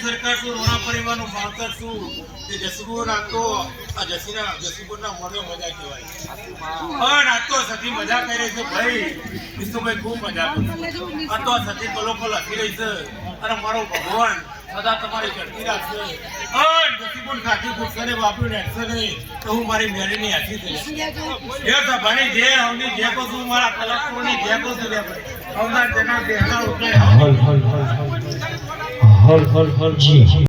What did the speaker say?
સરકાર છું રોણા પરિવારનો માવતર છું તે જસુગુર નાખતો આ જસુગુરના મોઢે મજા કહેવાય પણ આ તો સતી મજા કરી રહી છે ભાઈ વિષ્ણુભાઈ ખૂબ મજા કરી આ તો સતી કલોકલ હસી રહી છે અને મારો ભગવાન સદા તમારી ચડતી રાખશે અને જસુગુર ખાતી પૂછશે ને બાપુ રહેશે નહીં તો હું મારી મેરીની હાથી થઈ એ સભાની જે હવની જે કહું છું મારા કલાકોની જે કહું છું હવના જેના દેહના ઉતરે હલ જી